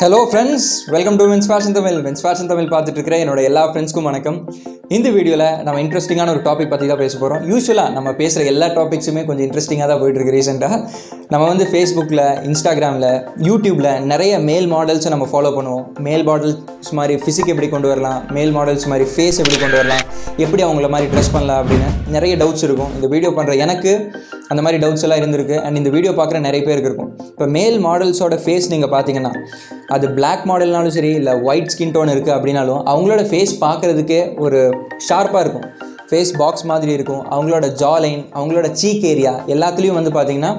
Hello friends, welcome to men's fashion Tamil பார்த்துட்டு இருக்கிற என்னோட எல்லா ஃப்ரெண்ட்ஸ்க்கும் வணக்கம். இந்த வீடியோவில் நம்ம இன்ட்ரெஸ்டிங்கான ஒரு டாபிக் பற்றி தான் பேச போகிறோம். யூஸ்வலாக நம்ம பேசுகிற எல்லா டாபிக்ஸுமே கொஞ்சம் இன்ட்ரெஸ்டிங்காக தான் போயிட்டுருக்கு. ரீசெண்டாக நம்ம வந்து ஃபேஸ்புக்கில், இன்ஸ்டாகிராமில், யூடியூப்பில் நிறைய மேல் மாடல்ஸை நம்ம ஃபாலோ பண்ணுவோம். மேல் மாடல்ஸ் மாதிரி ஃபிசிக் எப்படி கொண்டு வரலாம், மேல் மாடல்ஸ் மாதிரி ஃபேஸ் எப்படி கொண்டு வரலாம், எப்படி அவங்கள மாதிரி ட்ரெஸ் பண்ணலாம் அப்படின்னு நிறைய டவுட்ஸ் இருக்கும். இந்த வீடியோ பண்ணுற எனக்கு அந்த மாதிரி டவுட்ஸ் எல்லாம் இருந்திருக்கு. அண்ட் இந்த வீடியோ பார்க்குற நிறைய பேருக்கு இருக்கும். இப்போ மேல் மாடல்ஸோட ஃபேஸ் நீங்கள் பார்த்தீங்கன்னா, அது பிளாக் மாடல்னாலும் சரி, இல்லை ஒயிட் ஸ்கின் டோன் இருக்குது அப்படின்னாலும் அவங்களோட ஃபேஸ் பார்க்குறதுக்கே ஒரு ஷார்ப்பாக இருக்கும். ஃபேஸ் பாக்ஸ் மாதிரி இருக்கும். அவங்களோட ஜா லைன், அவங்களோட சீக் ஏரியா எல்லாத்துலேயும் வந்து பார்த்திங்கன்னா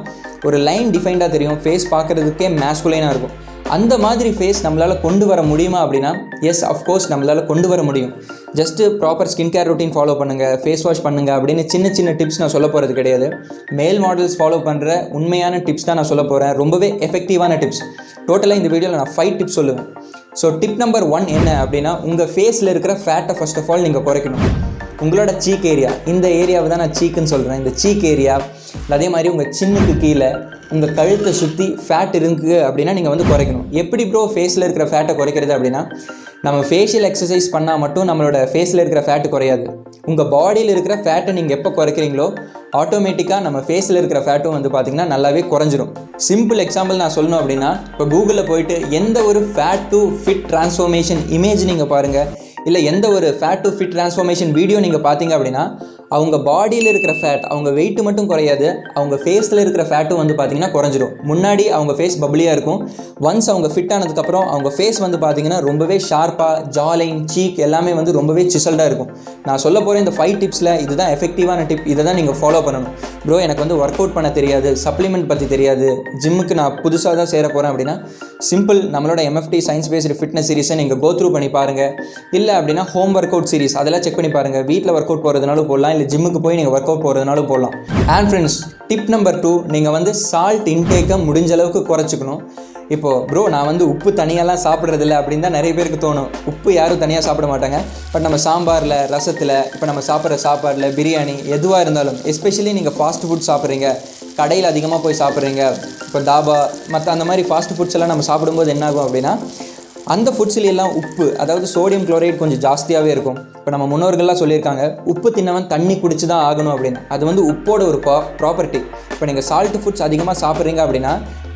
ஒரு லைன் டிஃபைன்டாக தெரியும். ஃபேஸ் பார்க்குறதுக்கே மேஸ்குலைனாக இருக்கும். அந்த மாதிரி ஃபேஸ் நம்மளால் கொண்டு வர முடியுமா அப்படின்னா, எஸ், அஃப்கோர்ஸ் நம்மளால் கொண்டு வர முடியும். Just proper skin care routine follow பண்ணுங்கள், ஃபேஸ் வாஷ் பண்ணுங்கள் அப்படின்னு சின்ன சின்ன டிப்ஸ் நான் சொல்ல போகிறது கிடையாது. மேல் மாடல்ஸ் ஃபாலோ பண்ணுற உண்மையான டிப்ஸ் தான் நான் சொல்ல போகிறேன். ரொம்பவே எஃபெக்டிவான டிப்ஸ். டோட்டலாக இந்த வீடியோவில் நான் 5 டிப்ஸ் சொல்லுவேன். ஸோ டிப் நம்பர் 1 என்ன அப்படின்னா, உங்கள் ஃபேஸில் இருக்கிற ஃபேட்டை ஃபர்ஸ்ட் ஆஃப் ஆல் நீங்கள் குறைக்கணும். உங்களோட சீக் ஏரியா, இந்த ஏரியாவை தான் நான் சீக்குன்னு சொல்கிறேன். இந்த சீக் ஏரியா, அதே மாதிரி உங்கள் சின்னுக்கு கீழே உங்கள் கழுத்தை சுற்றி ஃபேட் இருக்குது அப்படின்னா நீங்கள் வந்து குறைக்கணும். எப்படி ப்ரோ ஃபேஸில் இருக்கிற ஃபேட்டை குறைக்கிறது அப்படின்னா, நம்ம ஃபேஷியல் எக்ஸசைஸ் பண்ணால் மட்டும் நம்மளோட ஃபேஸில் இருக்கிற ஃபேட்டு குறையாது. உங்கள் பாடியில் இருக்கிற ஃபேட்டை நீங்கள் எப்போ குறைக்கிறீங்களோ ஆட்டோமேட்டிக்காக நம்ம ஃபேஸில் இருக்கிற ஃபேட்டும் வந்து பார்த்திங்கன்னா நல்லாவே குறைஞ்சிரும். சிம்பிள் எக்ஸாம்பிள் நான் சொல்லணும் அப்படின்னா, இப்போ கூகுளில் போயிட்டு எந்த ஒரு fat to fit transformation image நீங்கள் பாருங்கள், இல்லை எந்த ஒரு fat to fit transformation video நீங்கள் பார்த்தீங்க அப்படின்னா, அவங்க பாடியில் இருக்கிற ஃபேட், அவங்க வெயிட்டு மட்டும் குறையாது, அவங்க ஃபேஸில் இருக்கிற ஃபேட்டும் வந்து பார்த்திங்கன்னா குறைஞ்சிரும். முன்னாடி அவங்க ஃபேஸ் பப்ளியாக இருக்கும். ஒன்ஸ் அவங்க ஃபிட் ஆனதுக்கப்புறம் அவங்க ஃபேஸ் வந்து பார்த்திங்கன்னா ரொம்பவே ஷார்ப்பாக, ஜாலைன், சீக் எல்லாமே வந்து ரொம்பவே சிசல்டாக இருக்கும். நான் சொல்ல போகிற இந்த 5 டிப்ஸில் இதுதான் எஃபெக்டிவான டிப். இதை தான் நீங்கள் ஃபாலோ பண்ணணும். ப்ரோ, எனக்கு வந்து ஒர்க் அவுட் பண்ண தெரியாது, சப்ளிமெண்ட் பற்றி தெரியாது, ஜிம்முக்கு நான் புதுசாக தான் சேர போகிறேன் அப்படின்னா, சிம்பிள் நம்மளோட MFT சயின்ஸ் பேஸ்டு ஃபிட்னஸ் சீரிஸை நீங்கள் கோ த்ரூ பண்ணி பாருங்கள். இல்லை அப்படின்னா ஹோம் ஒர்க் அவுட் சீரிஸ் அதெல்லாம் செக் பண்ணி பாருங்கள். வீட்டில் ஒர்க் அவுட் போகிறதுனாலும் போடலாம், இல்லை ஜிம்முக்கு போய் நீங்கள் ஒர்க் அவுட் போகிறதுனாலும் போடலாம். அண்ட் ஃப்ரெண்ட்ஸ், டிப் நம்பர் 2, நீங்கள் வந்து சால்ட் இன்டேக்கை முடிஞ்ச அளவுக்கு குறைச்சிக்கணும். இப்போது ப்ரோ, நான் வந்து உப்பு தனியாலாம் சாப்பிட்றதில்ல அப்படின்னு தான் நிறைய பேருக்கு தோணும். உப்பு யாரும் தனியாக சாப்பிட மாட்டாங்க. பட் நம்ம சாம்பாரில், ரசத்தில், இப்போ நம்ம சாப்பிட்ற சாப்பாடில், பிரியாணி எதுவாக இருந்தாலும், எஸ்பெஷலி நீங்கள் ஃபாஸ்ட் ஃபுட் சாப்பிட்றீங்க, கடையில் அதிகமாக போய் சாப்பிட்றீங்க, இப்போ தாபா மற்ற அந்த மாதிரி ஃபாஸ்ட் ஃபுட்ஸ் எல்லாம் நம்ம சாப்பிடும்போது என்னாகும் அப்படின்னா, அந்த ஃபுட்ஸ்லாம் உப்பு, அதாவது சோடியம் குளோரைட் கொஞ்சம் ஜாஸ்தியாகவே இருக்கும். இப்போ நம்ம முன்னோர்கள்லாம் சொல்லியிருக்காங்க, உப்பு தின்னவன் தண்ணி குடிச்சு தான் ஆகணும் அப்படின்னு. அது வந்து உப்போட ஒரு ப்ராப்பர்ட்டி. இப்போ நீங்கள் சால்ட் ஃபுட்ஸ் அதிகமாக சாப்பிட்றீங்க அப்படின்னா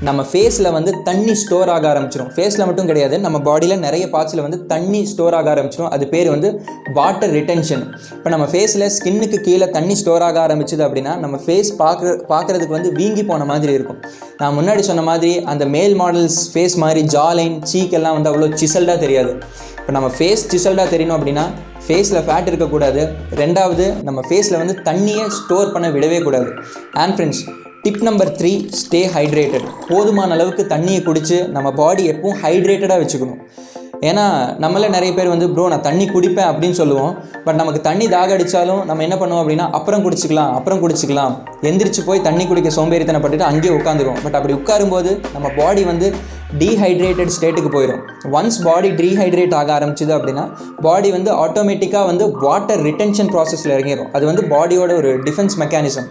நம்ம ஃபேஸில் வந்து தண்ணி ஸ்டோர் ஆக ஆரம்பிச்சிடும். ஃபேஸில் மட்டும் கிடையாது, நம்ம பாடியில் நிறைய பார்ட்ஸில் வந்து தண்ணி ஸ்டோர் ஆக ஆரம்பிச்சிடும். அது பேர் வந்து வாட்டர் ரிட்டென்ஷன். இப்போ நம்ம ஃபேஸில் ஸ்கின்னுக்கு கீழே தண்ணி ஸ்டோர் ஆக ஆரம்பிச்சிது அப்படின்னா நம்ம ஃபேஸ் பார்க்குறதுக்கு வந்து வீங்கி போன மாதிரி இருக்கும். நான் முன்னாடி சொன்ன மாதிரி அந்த மேல் மாடல்ஸ் ஃபேஸ் மாதிரி ஜாலைன், சீக் எல்லாம் வந்து அவ்வளோ சிசல்டாக தெரியாது. இப்போ நம்ம ஃபேஸ் சிசல்டாக தெரியணும் அப்படின்னா ஃபேஸில் ஃபேட் இருக்கக்கூடாது. ரெண்டாவது, நம்ம ஃபேஸில் வந்து தண்ணியை ஸ்டோர் பண்ண விடவே கூடாது. And friends, tip number 3, stay hydrated. போதுமான அளவுக்கு தண்ணியை குடித்து நம்ம பாடி எப்பவும் ஹைட்ரேட்டடாக வச்சுக்கணும். ஏன்னா நம்மள நிறைய பேர் வந்து ப்ரோ நான் தண்ணி குடிப்பேன் அப்படின்னு சொல்லுவோம். பட் நமக்கு தண்ணி தாக அடித்தாலும் நம்ம என்ன பண்ணுவோம் அப்படின்னா, அப்புறம் குடிச்சிக்கலாம் எந்திரிச்சு போய் தண்ணி குடிக்க சோம்பேறித்தனப்பட்டுட்டு அங்கேயே உட்காந்துருவோம். பட் அப்படி உட்காரும்போது நம்ம பாடி வந்து டீஹைட்ரேட்டட் ஸ்டேட்டுக்கு போயிடும். ஒன்ஸ் பாடி டீஹைட்ரேட் ஆக ஆரம்பிச்சிது அப்படின்னா பாடி வந்து ஆட்டோமேட்டிக்காக வந்து வாட்டர் ரிட்டென்ஷன் ப்ராசஸில் இறங்கிடும். அது வந்து பாடியோட ஒரு டிஃபென்ஸ் மெக்கானிசம்.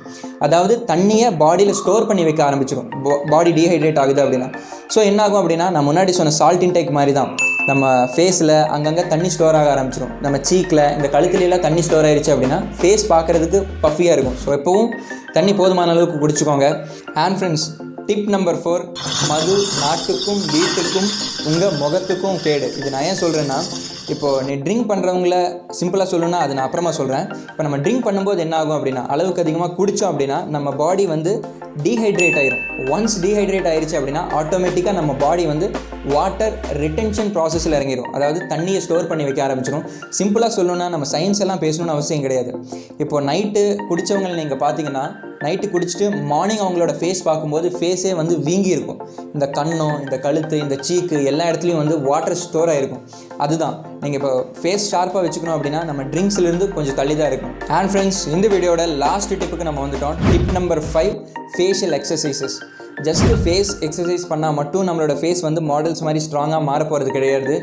அதாவது தண்ணியை பாடியில் ஸ்டோர் பண்ணி வைக்க ஆரம்பிச்சிடும் பாடி டீஹைட்ரேட் ஆகுது அப்படின்னா. ஸோ என்னாகும் அப்படின்னா, நான் முன்னாடி சொன்ன சால்ட் இன்டேக் மாதிரி தான், நம்ம ஃபேஸில் அங்கங்கே தண்ணி ஸ்டோர் ஆக ஆரம்பிச்சிடும். நம்ம சீக்கில், இந்த கழுத்துலலாம் தண்ணி ஸ்டோர் ஆயிடுச்சு அப்படின்னா ஃபேஸ் பார்க்குறதுக்கு பஃபியாக இருக்கும். ஸோ எப்போவும் தண்ணி போதுமான அளவுக்கு குடிச்சுக்கோங்க. அண்ட் ஃப்ரெண்ட்ஸ், டிப் நம்பர் 4, மது நாட்டுக்கும் வீட்டுக்கும் உங்கள் முகத்துக்கும் கேடு. இது நான் ஏன் சொல்கிறேன்னா, இப்போது நீ ட்ரிங்க் பண்ணுறவங்கள சிம்பிளாக சொல்லணும்னா அது நான் அப்புறமா சொல்கிறேன். இப்போ நம்ம ட்ரிங்க் பண்ணும்போது என்ன ஆகும் அப்படின்னா, அளவுக்கு அதிகமாக குடித்தோம் அப்படின்னா நம்ம பாடி வந்து டீஹைட்ரேட் ஆயிரும். ஒன்ஸ் டீஹைட்ரேட் ஆயிடுச்சு அப்படின்னா ஆட்டோமேட்டிக்காக நம்ம பாடி வந்து வாட்டர் ரிட்டென்ஷன் ப்ராசஸில் இறங்கிடும். அதாவது தண்ணியை ஸ்டோர் பண்ணி வைக்க ஆரம்பிச்சிடும். சிம்பிளாக சொல்லணும்னா, நம்ம சயின்ஸ் எல்லாம் பேசணும்னு அவசியம் கிடையாது. இப்போது நைட்டு குடித்தவங்களை நீங்கள் பார்த்தீங்கன்னா, நைட்டு குடிச்சிட்டு மார்னிங் அவங்களோட ஃபேஸ் பார்க்கும்போது ஃபேஸே வந்து வீங்கி இருக்கும். இந்த கண்ணம், இந்த கழுத்து, இந்த சீக்கு எல்லா இடத்துலையும் வந்து வாட்டர் ஸ்டோர் ஆகிருக்கும். அதுதான் நீங்கள் இப்போ ஃபேஸ் ஷார்ப்பாக வச்சுக்கணும் அப்படின்னா நம்ம ட்ரிங்க்ஸ்லேருந்து கொஞ்சம் தள்ளி தான் இருக்கும். அண்ட் ஃப்ரெண்ட்ஸ், இந்த வீடியோட லாஸ்ட் டிப்புக்கு நம்ம வந்துட்டோம். Tip number 5, facial exercises. Just face exercise பண்ணால் மட்டும் நம்மளோட ஃபேஸ் வந்து மாடல்ஸ் மாதிரி ஸ்ட்ராங்காக மாற போகிறது கிடையாது.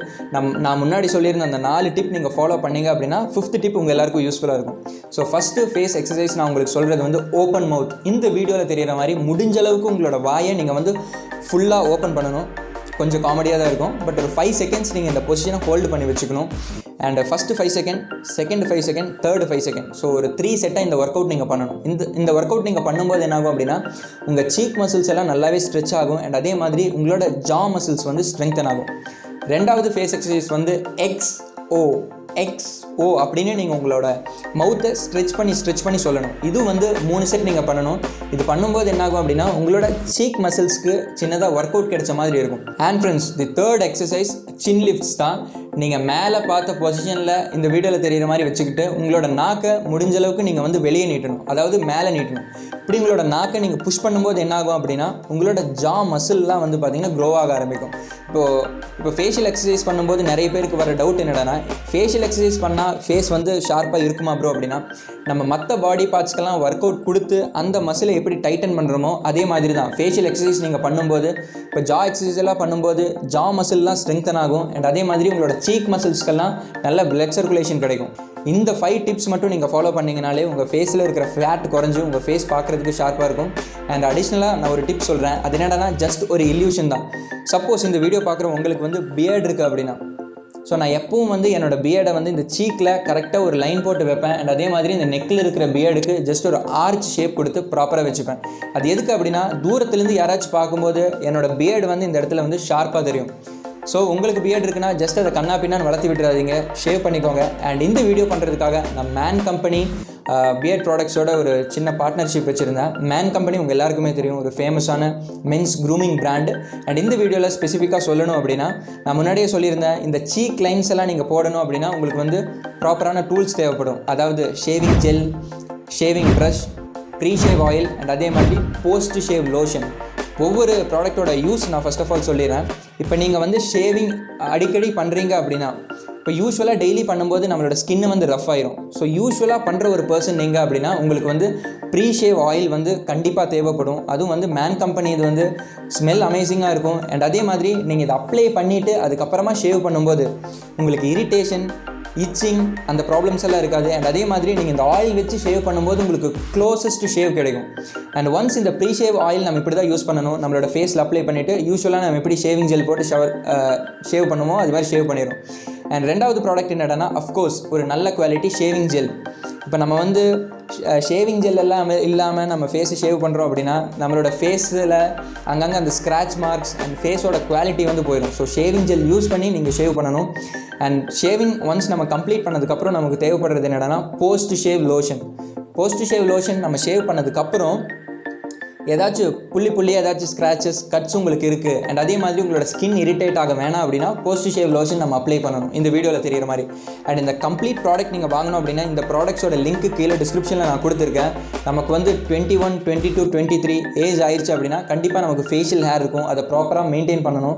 நான் முன்னாடி சொல்லியிருந்த அந்த 4 டிப் நீங்கள் ஃபாலோ பண்ணிங்க அப்படின்னா 5th டிப் உங்கள் எல்லாருக்கும் யூஸ்ஃபுல்லாக இருக்கும். ஸோ ஃபஸ்ட்டு ஃபேஸ் எக்ஸசைஸ் நான் உங்களுக்கு சொல்கிறது வந்து ஓப்பன் மவுத். இந்த வீடியோவில் தெரிகிற மாதிரி முடிஞ்ச அளவுக்கு உங்களோட வாயை நீங்கள் வந்து ஃபுல்லாக ஓப்பன் பண்ணணும். கொஞ்சம் காமெடியாக தான் இருக்கும். பட் ஒரு 5 செகண்ட்ஸ் நீங்கள் இந்த பொசிஷனை ஹோல்டு பண்ணி வச்சுக்கணும். And first 5 second, second 5 second, third 5 second. So ஒரு 3 செட்டாக இந்த ஒர்க் அவுட் நீங்கள் பண்ணணும். இந்த ஒர்க் அவுட் நீங்கள் பண்ணும்போது என்ன ஆகும் அப்படின்னா உங்கள் சீக் மசில்ஸ் எல்லாம் நல்லாவே ஸ்ட்ரெச் ஆகும். அண்ட் அதே மாதிரி உங்களோட ஜா மசில்ஸ் வந்து ஸ்ட்ரெங்தன் ஆகும். ரெண்டாவது ஃபேஸ் எக்ஸசைஸ் வந்து XO அப்படின்னு நீங்கள் உங்களோட மவுத்தை ஸ்ட்ரெச் பண்ணி சொல்லணும். இது வந்து 3 செட் நீங்கள் பண்ணணும். இது பண்ணும்போது என்னாகும் அப்படின்னா உங்களோட சீக் மசில்ஸ்க்கு சின்னதாக ஒர்க் அவுட் கிடைச்ச மாதிரி இருக்கும். And friends, the third exercise chin lifts தான். நீங்கள் மேலே பார்த்த பொசிஷனில் இந்த வீடியோவில் தெரிகிற மாதிரி வச்சுக்கிட்டு உங்களோட நாக்கை முடிஞ்ச அளவுக்கு நீங்கள் வந்து வெளியே நீட்டணும், அதாவது மேலே நீட்டணும். இப்படி உங்களோட நாக்கை நீங்கள் புஷ் பண்ணும்போது என்னாகும் அப்படின்னா உங்களோட ஜா மசில்லாம் வந்து பார்த்திங்கன்னா க்ரோ ஆக ஆரம்பிக்கும். இப்போ ஃபேஷியல் எக்ஸசைஸ் பண்ணும்போது நிறைய பேருக்கு வர டவுட் என்னடானா, ஃபேஷியல் எக்ஸசைஸ் பண்ணால் ஃபேஸ் வந்து ஷார்ப்பாக இருக்குமா ப்ரோ அப்படின்னா, நம்ம மற்ற பாடி பார்ட்ஸ்க்கெல்லாம் ஒர்க் அவுட் கொடுத்து அந்த மசிலை எப்படி டைட்டன் பண்ணுறோமோ அதே மாதிரி தான் ஃபேஷியல் எக்ஸசைஸ் நீங்கள் பண்ணும்போது. இப்போ ஜா எக்ஸசைஸ் எல்லாம் பண்ணும்போது ஜா மசில்லாம் ஸ்ட்ரெங்தன் ஆகும். அண்ட் அதே மாதிரி உங்களோட சீக் மசில்ஸ்க்கெல்லாம் நல்ல பிளட் சர்க்குலேஷன் கிடைக்கும். இந்த 5 டிப்ஸ் மட்டும் நீங்கள் ஃபாலோ பண்ணிங்கனாலே உங்கள் ஃபேஸில் இருக்கிற ஃப்ளாட் குறைஞ்சி உங்கள் ஃபேஸ் பார்க்குறதுக்கு ஷார்ப்பாக இருக்கும். அண்ட் அடிஷ்னலாக நான் ஒரு டிப் சொல்கிறேன். அது என்னன்னா ஜஸ்ட் ஒரு இல்யூஷன் தான். சப்போஸ் இந்த வீடியோ பார்க்குற உங்களுக்கு வந்து பியர்டு இருக்குது அப்படின்னா, ஸோ நான் எப்பவும் வந்து என்னோடய பியர்டை வந்து இந்த சீக்கில் கரெக்டாக ஒரு லைன் போட்டு வைப்பேன். அண்ட் அதே மாதிரி இந்த நெக்கில் இருக்கிற பியர்டுக்கு ஜஸ்ட் ஒரு ஆர்ச் ஷேப் கொடுத்து ப்ராப்பராக வச்சுப்பேன். அது எதுக்கு அப்படின்னா தூரத்துலேருந்து யாராச்சும் பார்க்கும்போது என்னோடய பியர்டு வந்து இந்த இடத்துல வந்து ஷார்ப்பாக தெரியும். ஸோ உங்களுக்கு பியர்டு இருக்குன்னா ஜஸ்ட் அதை கண்ணா பின்னான்னு வளர்த்தி விட்டுறாதீங்க, ஷேவ் பண்ணிக்கோங்க. அண்ட் இந்த வீடியோ பண்ணுறதுக்காக நான் மேன் கம்பெனி பியர்ட் ப்ராடக்ட்ஸோட ஒரு சின்ன பார்ட்னர்ஷிப் வச்சுருந்தேன். மேன் கம்பெனி உங்கள் எல்லாருக்குமே தெரியும், ஒரு ஃபேமஸான மென்ஸ் க்ரூமிங் பிராண்டு. அண்ட் இந்த வீடியோவில் ஸ்பெசிஃபிக்காக சொல்லணும் அப்படின்னா, நான் முன்னாடியே சொல்லியிருந்தேன், இந்த சீக் லைன்ஸ் எல்லாம் நீங்கள் போடணும் அப்படின்னா உங்களுக்கு வந்து ப்ராப்பரான டூல்ஸ் தேவைப்படும். அதாவது shaving gel, shaving brush, pre shave oil and அதே மாதிரி போஸ்ட் ஷேவ் லோஷன். ஒவ்வொரு ப்ராடக்டோட யூஸ் நான் ஃபர்ஸ்ட் ஆஃப் ஆல் சொல்லிடுறேன். இப்போ நீங்கள் வந்து ஷேவிங் அடிக்கடி பண்ணுறீங்க அப்படின்னா, இப்போ யூஸ்வலாக டெய்லி பண்ணும்போது நம்மளோட ஸ்கின்னு வந்து ரஃப் ஆயிரும். ஸோ யூஸ்வலாக பண்ணுற ஒரு பர்சன் நீங்கள் அப்படின்னா உங்களுக்கு வந்து ப்ரீ ஷேவ் ஆயில் வந்து கண்டிப்பாக தேவைப்படும். அதுவும் வந்து மேன் கம்பெனி இது வந்து ஸ்மெல் அமேசிங்காக இருக்கும். அண்ட் அதே மாதிரி நீங்கள் இதை அப்ளை பண்ணிவிட்டு அதுக்கப்புறமா ஷேவ் பண்ணும்போது உங்களுக்கு இரிட்டேஷன், இச்சிங் அந்த ப்ராப்ளம்ஸ் எல்லாம் இருக்காது. அண்ட் அதே மாதிரி நீங்கள் இந்த ஆயில் வச்சு ஷேவ் பண்ணும்போது உங்களுக்கு க்ளோசஸ்ட் ஷேவ் கிடைக்கும். அண்ட் ஒன்ஸ் இந்த ப்ரீ ஷேவ் ஆயில் நம்ம இப்படி தான் யூஸ் பண்ணணும். நம்மளோட ஃபேஸில் அப்ளை பண்ணிவிட்டு யூஸ்வலாக நம்ம எப்படி ஷேவிங் ஜெல் போட்டு ஷேவ் பண்ணுமோ அது மாதிரி ஷேவ் பண்ணிடும். அண்ட் ரெண்டாவது ப்ராடக்ட் என்னடானா, அஃப்கோர்ஸ் ஒரு நல்ல குவாலிட்டி ஷேவிங் ஜெல். இப்போ நம்ம வந்து ஷேவிங் ஜெல் எல்லாம் இல்லாமல் நம்ம ஃபேஸை ஷேவ் பண்ணுறோம் அப்படின்னா நம்மளோட ஃபேஸில் அங்கங்கே அந்த ஸ்க்ராட்ச் மார்க்ஸ் அண்ட் ஃபேஸோட குவாலிட்டி வந்து போயிடும். ஸோ ஷேவிங் ஜெல் யூஸ் பண்ணி நீங்கள் ஷேவ் பண்ணணும். அண்ட் ஷேவிங் ஒன்ஸ் நம்ம கம்ப்ளீட் பண்ணதுக்கப்புறம் நமக்கு தேவைப்படுறது என்னென்னா post shave lotion. Post shave lotion நம்ம ஷேவ் பண்ணதுக்கப்புறம் ஏதாச்சும் புள்ளியாக ஏதாச்சும் ஸ்க்ராச்சஸ், கட்ஸ் உங்களுக்கு இருக்குது அண்ட் அதே மாதிரி உங்களோட ஸ்கின் இரிட்டேட் ஆக வேணாம் அப்படின்னா போஸ்ட் ஷேவ் லோஷன் நம்ம அப்ளை பண்ணணும், இந்த வீடியோவில் தெரிகிற மாதிரி. அண்ட் இந்த கம்ப்ளீட் ப்ராடக்ட் நீங்கள் வாங்கணும் அப்படின்னா இந்த ப்ராடக்ட்ஸோட லிங்க்கு கீழே டிஸ்கிரிப்ஷனில் நான் கொடுத்துருக்கேன். நமக்கு வந்து 21, 22, 23 ஏஜ் ஆயிடுச்சு அப்படின்னா கண்டிப்பாக நமக்கு ஃபேஷியல் ஹேர் இருக்கும். அதை ப்ராப்பராக மெயின்டைன் பண்ணணும்.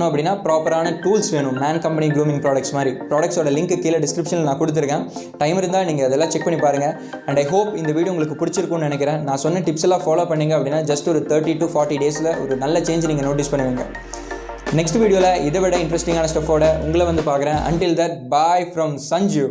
அப்படின்னா ப்ராப்பரான டூல்ஸ் வேணும். மேன் கம்பெனி க்ரூமிங் ப்ராடக்ட்ஸ் மாதிரி ப்ராடக்ட்ஸோட லிங்க்கு கீழே டிஸ்கிரிப்ஷனில் நான் கொடுத்துருக்கேன். டைம் இருந்தால் நீங்கள் அதெல்லாம் செக் பண்ணி பாருங்கள். அண்ட் ஐ ஹோப் இந்த வீடியோ உங்களுக்கு பிடிச்சிருக்கும்னு நினைக்கிறேன். நான் சொன்ன டிப்ஸ் எல்லாம் ஃபாலோ பண்ணிங்க அப்படின்னா ஜஸ்ட் ஒரு 30 to 40 டேஸில் ஒரு நல்ல சேஞ்ச் நீங்கள் நோட்டீஸ் பண்ணுவீங்க. நெக்ஸ்ட் வீடியோவில் இதை விட இன்ட்ரெஸ்டிங்கான ஸ்டஃபோட உங்களை வந்து பார்க்குறேன். Until that, bye from Sanju.